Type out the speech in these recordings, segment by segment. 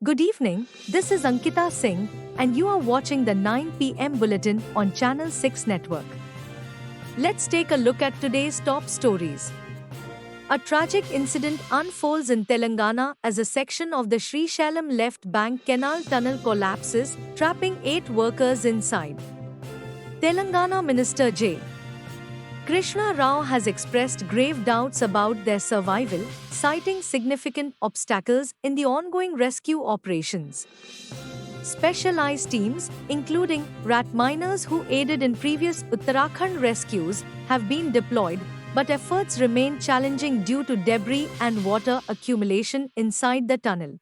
Good evening, this is Ankita Singh, and you are watching the 9 p.m. bulletin on Channel 6 Network. Let's take a look at today's top stories. A tragic incident unfolds in Telangana as a section of the Srisailam left bank canal tunnel collapses, trapping 8 workers inside. Telangana Minister J. Krishna Rao has expressed grave doubts about their survival, citing significant obstacles in the ongoing rescue operations. Specialized teams, including rat miners who aided in previous Uttarakhand rescues, have been deployed, but efforts remain challenging due to debris and water accumulation inside the tunnel.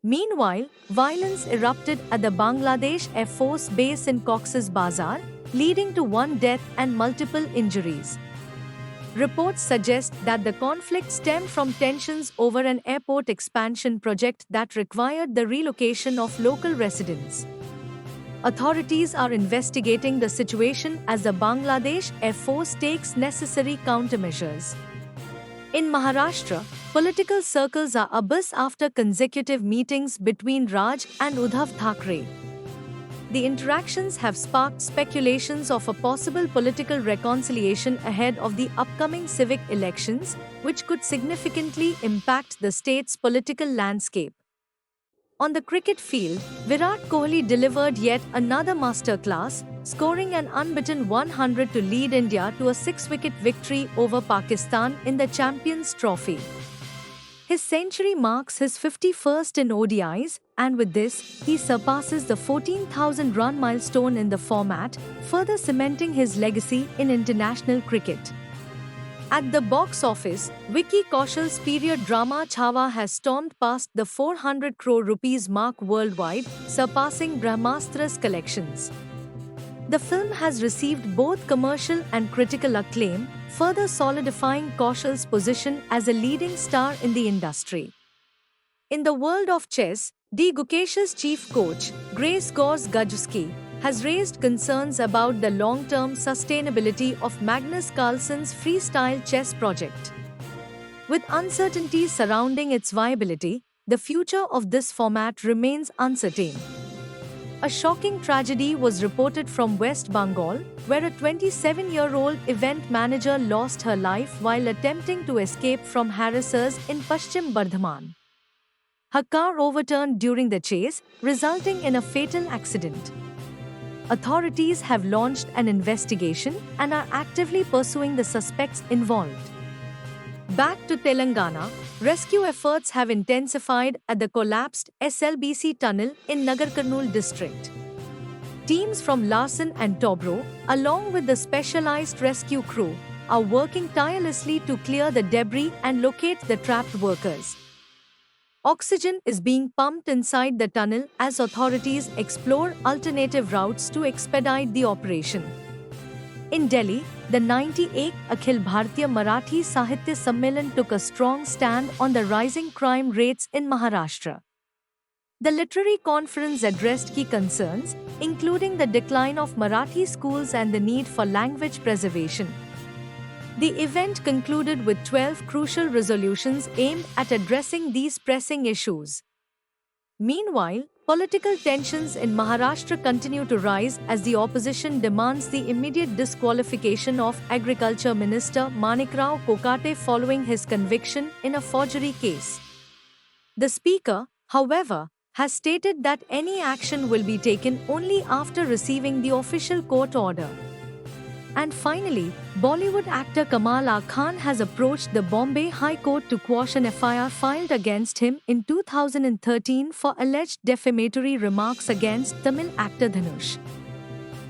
Meanwhile, violence erupted at the Bangladesh Air Force base in Cox's Bazar, leading to 1 death and multiple injuries. Reports suggest that the conflict stemmed from tensions over an airport expansion project that required the relocation of local residents. Authorities are investigating the situation as the Bangladesh Air Force takes necessary countermeasures. In Maharashtra, political circles are abuzz after consecutive meetings between Raj and Uddhav Thackeray. The interactions have sparked speculations of a possible political reconciliation ahead of the upcoming civic elections, which could significantly impact the state's political landscape. On the cricket field, Virat Kohli delivered yet another masterclass, scoring an unbeaten 100 to lead India to a 6-wicket victory over Pakistan in the Champions Trophy. His century marks his 51st in ODIs, and with this, he surpasses the 14,000-run milestone in the format, further cementing his legacy in international cricket. At the box office, Vicky Kaushal's period drama Chhaava has stormed past the 400 crore rupees mark worldwide, surpassing Brahmastra's collections. The film has received both commercial and critical acclaim, further solidifying Kaushal's position as a leading star in the industry. In the world of chess, D. Gukesh's chief coach, Grace Gors Gajewski, has raised concerns about the long-term sustainability of Magnus Carlsen's freestyle chess project. With uncertainties surrounding its viability, the future of this format remains uncertain. A shocking tragedy was reported from West Bengal, where a 27-year-old event manager lost her life while attempting to escape from harassers in Paschim Bardhaman. Her car overturned during the chase, resulting in a fatal accident. Authorities have launched an investigation and are actively pursuing the suspects involved. Back to Telangana, rescue efforts have intensified at the collapsed SLBC tunnel in Nagar Kurnool district. Teams from Larsen and Toubro, along with the specialized rescue crew, are working tirelessly to clear the debris and locate the trapped workers. Oxygen is being pumped inside the tunnel as authorities explore alternative routes to expedite the operation. In Delhi, the 98th Akhil Bharatiya Marathi Sahitya Sammelan took a strong stand on the rising crime rates in Maharashtra. The literary conference addressed key concerns, including the decline of Marathi schools and the need for language preservation. The event concluded with 12 crucial resolutions aimed at addressing these pressing issues. Meanwhile, political tensions in Maharashtra continue to rise as the opposition demands the immediate disqualification of Agriculture Minister Manikrao Kokate following his conviction in a forgery case. The Speaker, however, has stated that any action will be taken only after receiving the official court order. And finally, Bollywood actor Kamal Khan has approached the Bombay High Court to quash an FIR filed against him in 2013 for alleged defamatory remarks against Tamil actor Dhanush.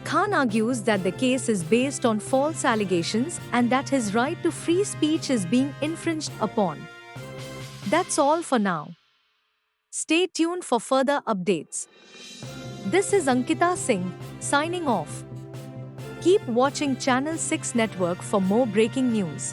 Khan argues that the case is based on false allegations and that his right to free speech is being infringed upon. That's all for now. Stay tuned for further updates. This is Ankita Singh, signing off. Keep watching Channel 6 Network for more breaking news.